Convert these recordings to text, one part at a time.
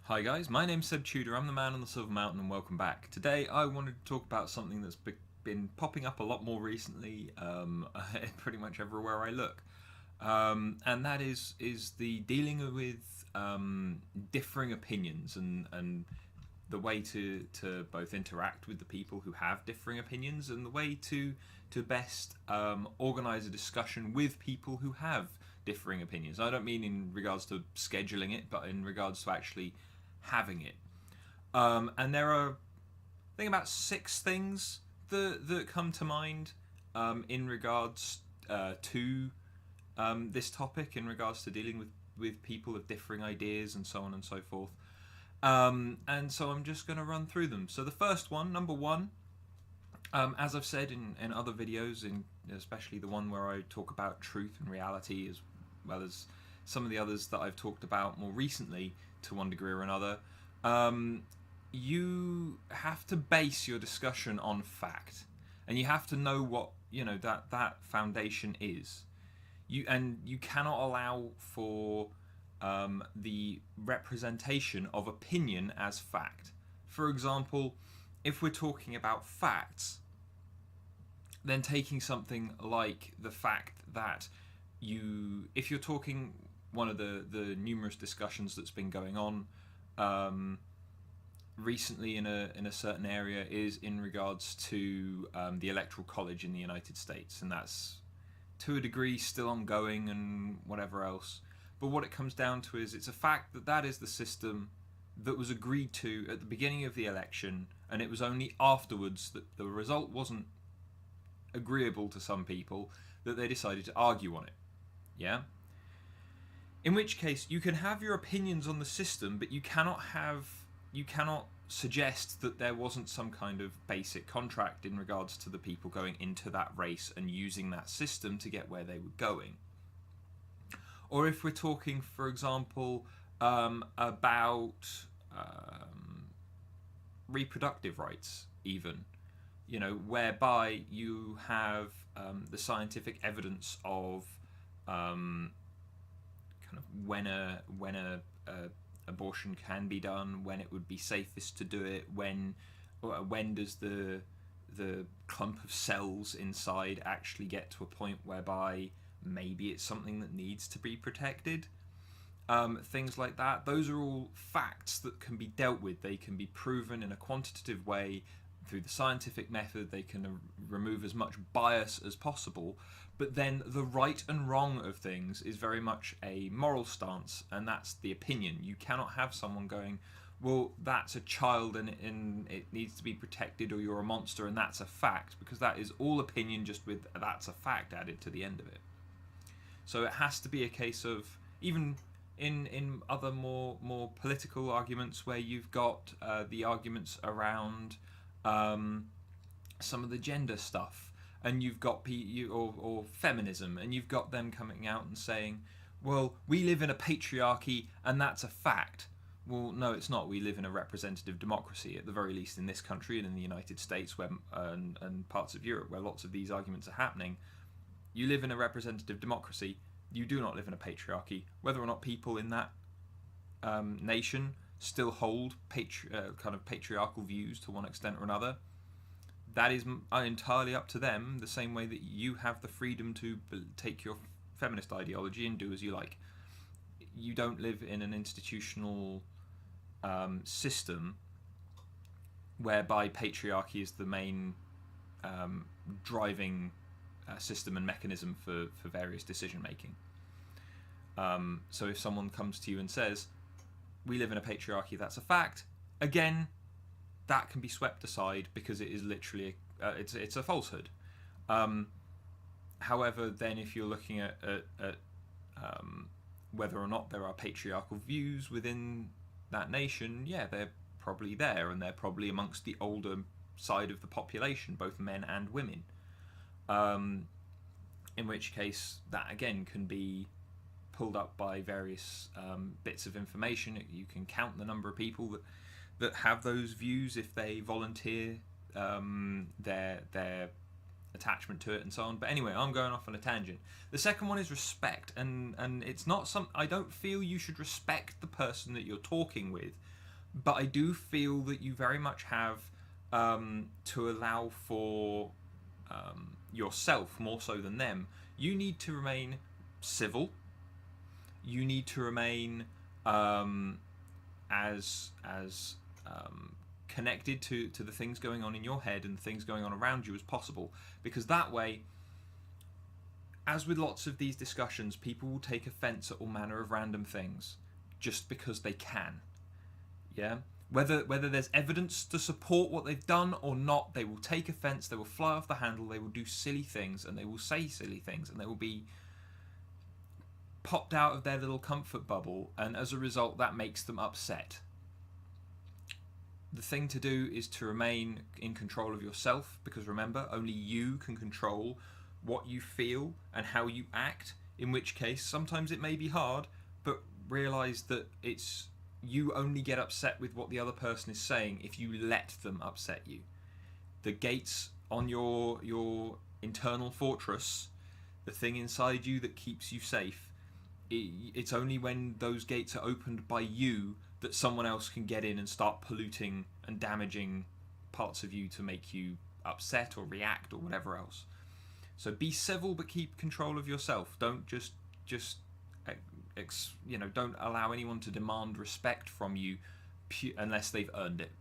Hi guys, my name's Seb Tudor, I'm the man on the Silver Mountain and welcome back. Today I wanted to talk about something that's been popping up a lot more recently, pretty much everywhere I look. And that is the dealing with differing opinions and the way to both interact with the people who have differing opinions and the way to best organise a discussion with people who have differing opinions. I don't mean in regards to scheduling it, but in regards to actually having it. And there are, I think, about 6 things that come to mind in regards to this topic, in regards to dealing with people of differing ideas and so on and so forth. And so I'm just going to run through them. So the first one, number 1, as I've said in other videos, especially the one where I talk about truth and reality, as well as some of the others that I've talked about more recently to one degree or another, you have to base your discussion on fact, and you have to know what that foundation is. You cannot allow for the representation of opinion as fact. For example, if we're talking about facts, then taking something like the fact that if you're talking, one of the numerous discussions that's been going on recently in a certain area is in regards to the Electoral College in the United States, and that's to a degree still ongoing and whatever else. But what it comes down to is it's a fact that is the system that was agreed to at the beginning of the election, and it was only afterwards that the result wasn't agreeable to some people that they decided to argue on it. Yeah? In which case, you can have your opinions on the system, but you cannot suggest that there wasn't some kind of basic contract in regards to the people going into that race and using that system to get where they were going. Or if we're talking, for example, about reproductive rights, even, whereby you have the scientific evidence of kind of when a abortion can be done, when it would be safest to do it, when does the clump of cells inside actually get to a point whereby maybe it's something that needs to be protected. Things like that. Those are all facts that can be dealt with. They can be proven in a quantitative way through the scientific method. They can remove as much bias as possible. But then the right and wrong of things is very much a moral stance, and that's the opinion. You cannot have someone going, well, that's a child and it needs to be protected, or you're a monster and that's a fact, because that is all opinion just with that's a fact added to the end of it. So it has to be a case of, even in other more political arguments where you've got the arguments around some of the gender stuff, and you've got or feminism, and you've got them coming out and saying, well, we live in a patriarchy and that's a fact. Well, no, it's not. We live in a representative democracy, at the very least in this country and in the United States, where and parts of Europe where lots of these arguments are happening. You live in a representative democracy. You do not live in a patriarchy. Whether or not people in that nation still hold kind of patriarchal views to one extent or another, that is entirely up to them, the same way that you have the freedom to take your feminist ideology and do as you like. You don't live in an institutional system whereby patriarchy is the main driving system and mechanism for various decision making. So if someone comes to you and says, we live in a patriarchy, that's a fact, again, that can be swept aside because it is literally it's a falsehood. However, then if you're looking at whether or not there are patriarchal views within that nation, yeah, they're probably there, and they're probably amongst the older side of the population, both men and women. In which case, that again can be pulled up by various bits of information. You can count the number of people that have those views if they volunteer their attachment to it and so on. But anyway, I'm going off on a tangent. The second one is respect, and it's not I don't feel you should respect the person that you're talking with but I do feel that you very much have to allow for yourself more so than them. You need to remain civil. You need to remain as connected to the things going on in your head and the things going on around you as possible, because that way, as with lots of these discussions, people will take offense at all manner of random things just because they can. Yeah, whether there's evidence to support what they've done or not, they will take offense, they will fly off the handle, they will do silly things, and they will say silly things, and they will be popped out of their little comfort bubble, and as a result that makes them upset. The thing to do is to remain in control of yourself, because remember, only you can control what you feel and how you act, in which case sometimes it may be hard, but realize that it's you only get upset with what the other person is saying if you let them upset you. The gates on your internal fortress, the thing inside you that keeps you safe, it's only when those gates are opened by you that someone else can get in and start polluting and damaging parts of you to make you upset or react or whatever else. So be civil, but keep control of yourself. Don't just don't allow anyone to demand respect from you unless they've earned it,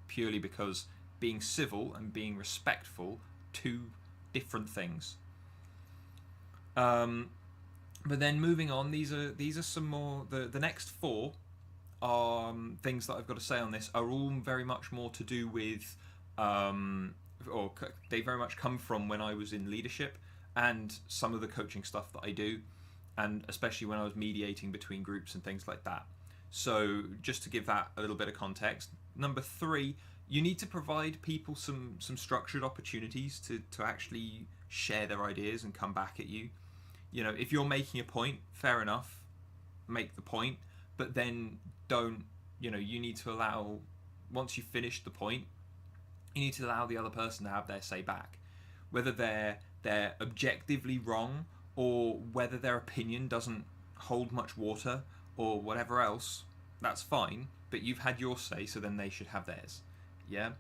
purely because being civil and being respectful, two different things. But then moving on, these are some more. The next four things that I've got to say on this are all very much more to do with, or they very much come from when I was in leadership and some of the coaching stuff that I do, and especially when I was mediating between groups and things like that. So just to give that a little bit of context, number 3, you need to provide people some structured opportunities to actually share their ideas and come back at you. You know, if you're making a point, fair enough, make the point, but then don't, you need to allow, once you've finished the point, you need to allow the other person to have their say back. Whether they're objectively wrong, or whether their opinion doesn't hold much water, or whatever else, that's fine, but you've had your say, so then they should have theirs. Yeah?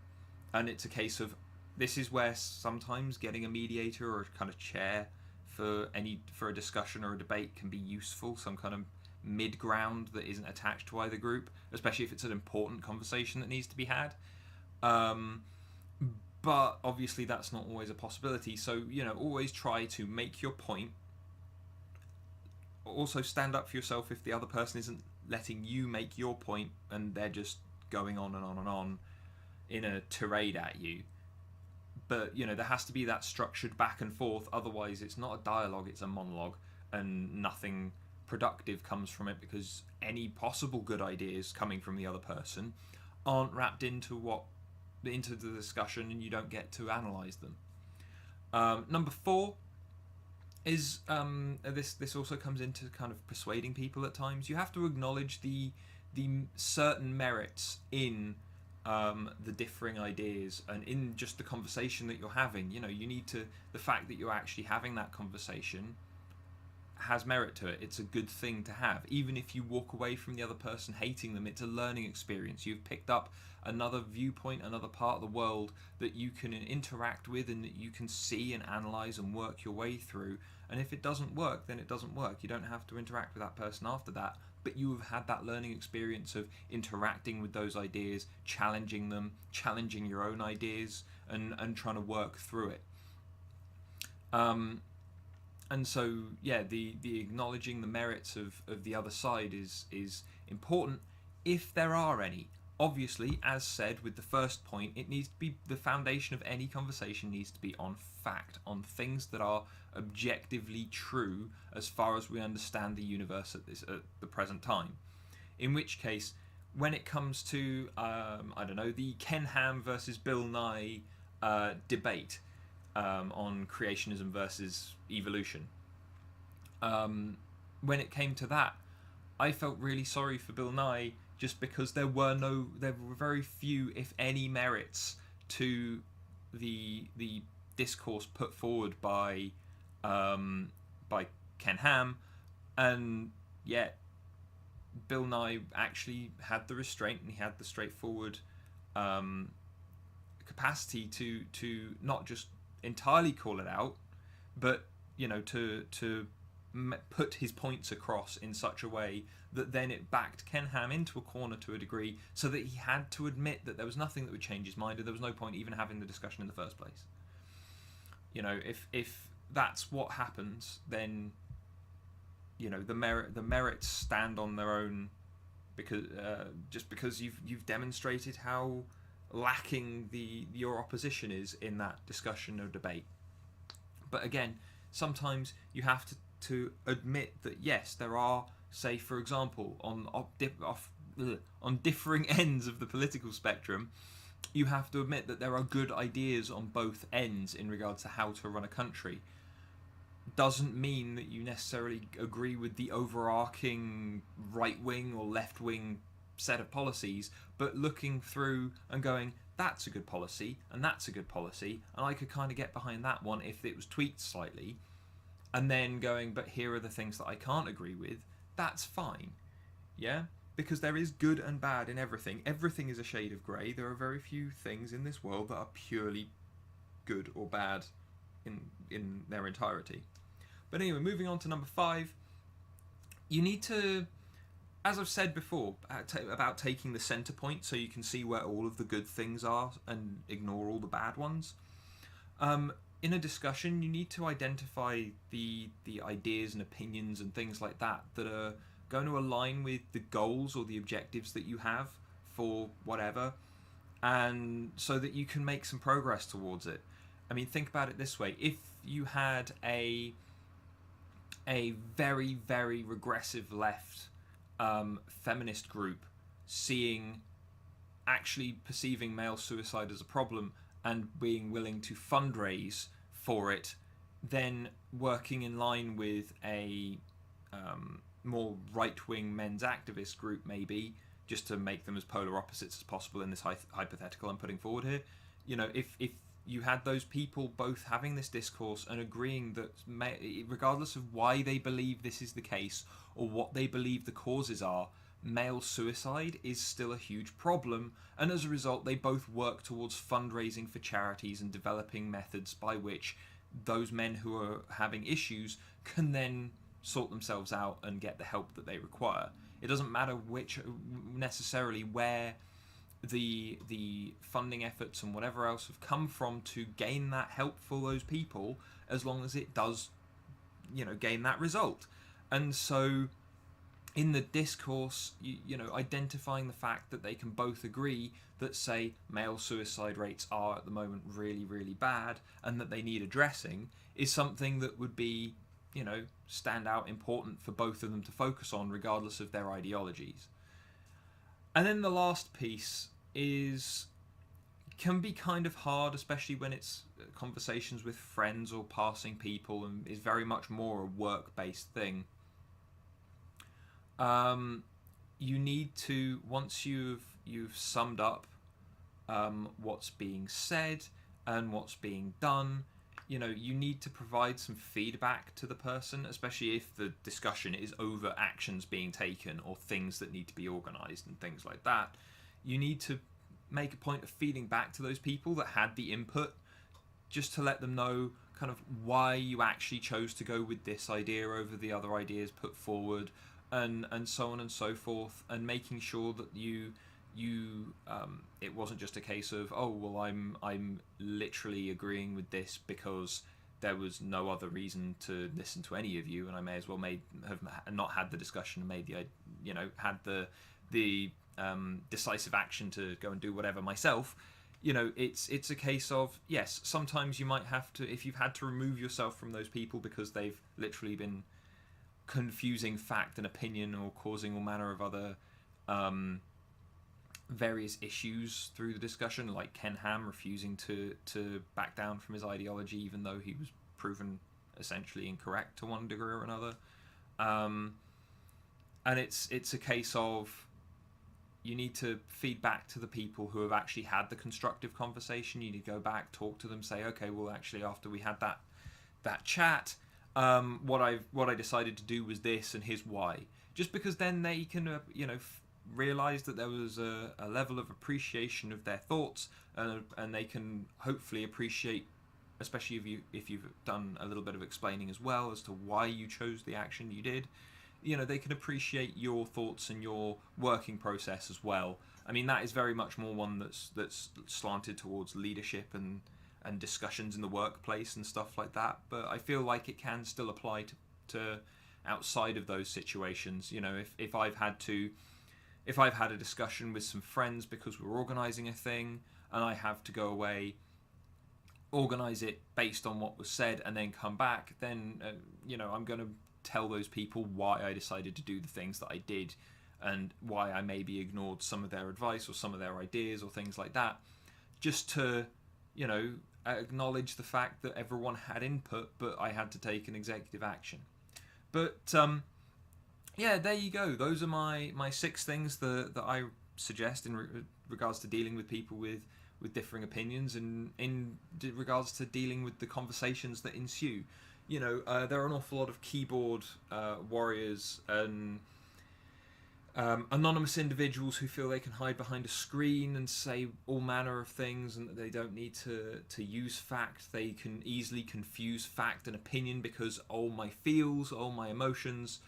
And it's a case of, this is where sometimes getting a mediator or a kind of chair for a discussion or a debate can be useful, some kind of mid-ground that isn't attached to either group, especially if it's an important conversation that needs to be had. But obviously that's not always a possibility, so always try to make your point. Also stand up for yourself if the other person isn't letting you make your point and they're just going on and on and on in a tirade at you. But there has to be that structured back and forth, otherwise it's not a dialogue, it's a monologue, and nothing productive comes from it, because any possible good ideas coming from the other person aren't wrapped into the discussion, and you don't get to analyze them. Number 4 is this also comes into kind of persuading people at times. You have to acknowledge the certain merits in the differing ideas and in just the conversation that you're having. You need to, the fact that you're actually having that conversation has merit to it. It's a good thing to have. Even if you walk away from the other person hating them, it's a learning experience. You've picked up another viewpoint, another part of the world that you can interact with and that you can see and analyze and work your way through. And if it doesn't work, then it doesn't work. You don't have to interact with that person after that, but you have had that learning experience of interacting with those ideas, challenging them, challenging your own ideas, and trying to work through it. And so, yeah, the acknowledging the merits of the other side is important, if there are any. Obviously, as said with the first point, it needs to be, the foundation of any conversation needs to be on fact, on things that are objectively true as far as we understand the universe at the present time. In which case, when it comes to the Ken Ham versus Bill Nye debate on creationism versus evolution, when it came to that, I felt really sorry for Bill Nye, just because there were very few, if any, merits to the discourse put forward by Ken Ham, and yet Bill Nye actually had the restraint and he had the straightforward um, capacity to not just entirely call it out, but to put his points across in such a way that then it backed Ken Ham into a corner to a degree, so that he had to admit that there was nothing that would change his mind, and there was no point even having the discussion in the first place. If that's what happens, then the merits stand on their own, because just because you've demonstrated how lacking your opposition is in that discussion or debate. But again, sometimes you have to admit that yes, there are, say for example, on differing ends of the political spectrum, you have to admit that there are good ideas on both ends in regards to how to run a country. Doesn't mean that you necessarily agree with the overarching right-wing or left-wing set of policies, but looking through and going, that's a good policy and that's a good policy, and I could kind of get behind that one if it was tweaked slightly, and then going, but here are the things that I can't agree with. That's fine. Yeah, because there is good and bad in everything. Everything is a shade of grey. There are very few things in this world that are purely good or bad in their entirety. But anyway, moving on to number 5, you need to, as I've said before, about taking the centre point so you can see where all of the good things are and ignore all the bad ones. In a discussion, you need to identify the ideas and opinions and things like that that are going to align with the goals or the objectives that you have for whatever, and so that you can make some progress towards it. I mean, think about it this way. If you had a very, very regressive left feminist group actually perceiving male suicide as a problem and being willing to fundraise for it, then working in line with a more right-wing men's activist group, maybe, just to make them as polar opposites as possible in this hypothetical I'm putting forward here. If you had those people both having this discourse and agreeing that regardless of why they believe this is the case or what they believe the causes are, male suicide is still a huge problem, and as a result they both work towards fundraising for charities and developing methods by which those men who are having issues can then sort themselves out and get the help that they require. It doesn't matter necessarily where the funding efforts and whatever else have come from to gain that help for those people, as long as it does gain that result. And so in the discourse, identifying the fact that they can both agree that, say, male suicide rates are at the moment really, really bad and that they need addressing, is something that would be, stand out important for both of them to focus on, regardless of their ideologies. And then the last piece can be kind of hard, especially when it's conversations with friends or passing people, and is very much more a work-based thing. You need to, once you've summed up what's being said and what's being done, you need to provide some feedback to the person, especially if the discussion is over actions being taken or things that need to be organised and things like that. You need to make a point of feeding back to those people that had the input, just to let them know kind of why you actually chose to go with this idea over the other ideas put forward, and so on and so forth, and making sure that you it wasn't just a case of, oh well, I'm literally agreeing with this because there was no other reason to listen to any of you, and I may as well have not had the discussion and made had the decisive action to go and do whatever myself. It's a case of, yes, sometimes you might have to, if you've had to remove yourself from those people because they've literally been confusing fact and opinion or causing all manner of other various issues through the discussion, like Ken Ham refusing to back down from his ideology even though he was proven essentially incorrect to one degree or another. And it's a case of, you need to feed back to the people who have actually had the constructive conversation. You need to go back, talk to them, say, okay, well actually after we had that chat, what I decided to do was this, and here's why. just because then they can realize that there was a level of appreciation of their thoughts, and they can hopefully appreciate, especially if you've done a little bit of explaining as well as to why you chose the action you did. They can appreciate your thoughts and your working process as well. I mean, that is very much more one that's slanted towards leadership and discussions in the workplace and stuff like that. But I feel like it can still apply to outside of those situations. If I've had a discussion with some friends because we're organising a thing, and I have to go away, organise it based on what was said, and then come back, then I'm going to tell those people why I decided to do the things that I did, and why I maybe ignored some of their advice or some of their ideas or things like that, just to acknowledge the fact that everyone had input, but I had to take an executive action. But yeah, there you go. Those are my 6 things that I suggest in regards to dealing with people with differing opinions, and in regards to dealing with the conversations that ensue. There are an awful lot of keyboard warriors and anonymous individuals who feel they can hide behind a screen and say all manner of things, and that they don't need to use fact. They can easily confuse fact and opinion because, oh, my feels, oh, my emotions,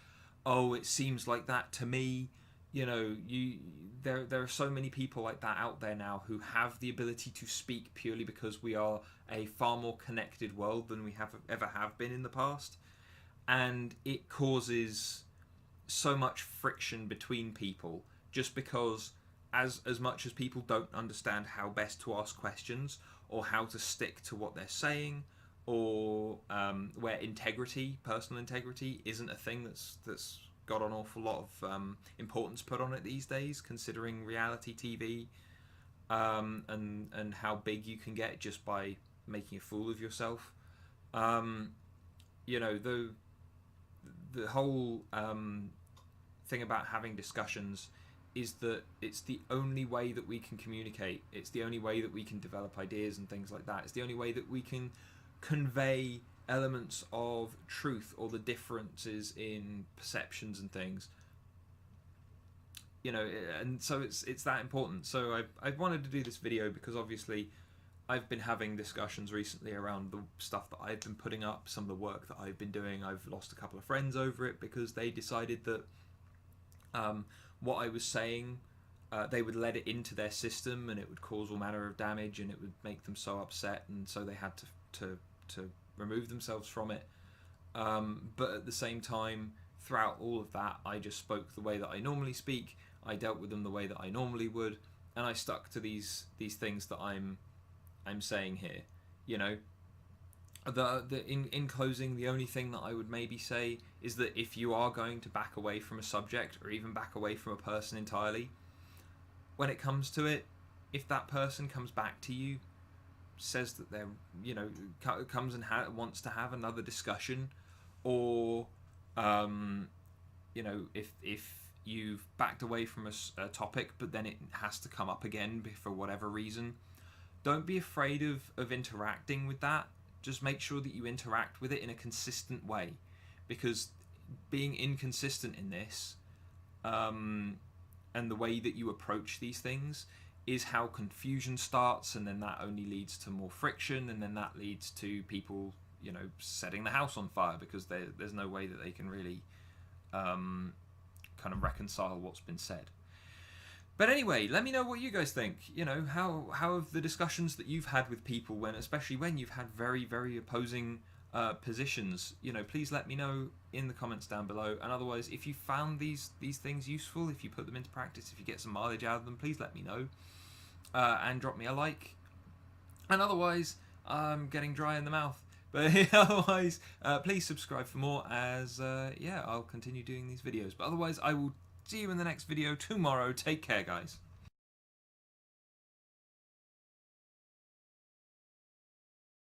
oh, it seems like that to me. There are so many people like that out there now who have the ability to speak purely because we are a far more connected world than we ever have been in the past, and it causes so much friction between people just because as much as people don't understand how best to ask questions or how to stick to what they're saying, or where personal integrity isn't a thing that's got an awful lot of importance put on it these days, considering reality TV and how big you can get just by making a fool of yourself. The whole thing about having discussions is that it's the only way that we can communicate. It's the only way that we can develop ideas and things like that. It's the only way that we can convey elements of truth or the differences in perceptions and things. And so it's that important. So I wanted to do this video because obviously I've been having discussions recently around the stuff that I've been putting up, some of the work that I've been doing. I've lost a couple of friends over it because they decided that what I was saying, they would let it into their system and it would cause all manner of damage and it would make them so upset, and so they had to remove themselves from it. But at the same time, throughout all of that, I just spoke the way that I normally speak. I dealt with them the way that I normally would, and I stuck to these things that I'm saying here. In closing, the only thing that I would maybe say is that if you are going to back away from a subject, or even back away from a person entirely, when it comes to it, if that person comes back to you, says that they're, comes and wants to have another discussion, or if you've backed away from a topic but then it has to come up again for whatever reason, don't be afraid of interacting with that. Just make sure that you interact with it in a consistent way, because being inconsistent in this and the way that you approach these things is how confusion starts, and then that only leads to more friction, and then that leads to people setting the house on fire because there's no way that they can really kind of reconcile what's been said. But anyway, let me know what you guys think. How have the discussions that you've had with people, especially when you've had very, very opposing positions, please let me know in the comments down below. And otherwise, if you found these things useful, if you put them into practice, if you get some mileage out of them, please let me know and drop me a like. And otherwise, I'm getting dry in the mouth. But otherwise, please subscribe for more, as I'll continue doing these videos. But otherwise, I will see you in the next video tomorrow. Take care, guys.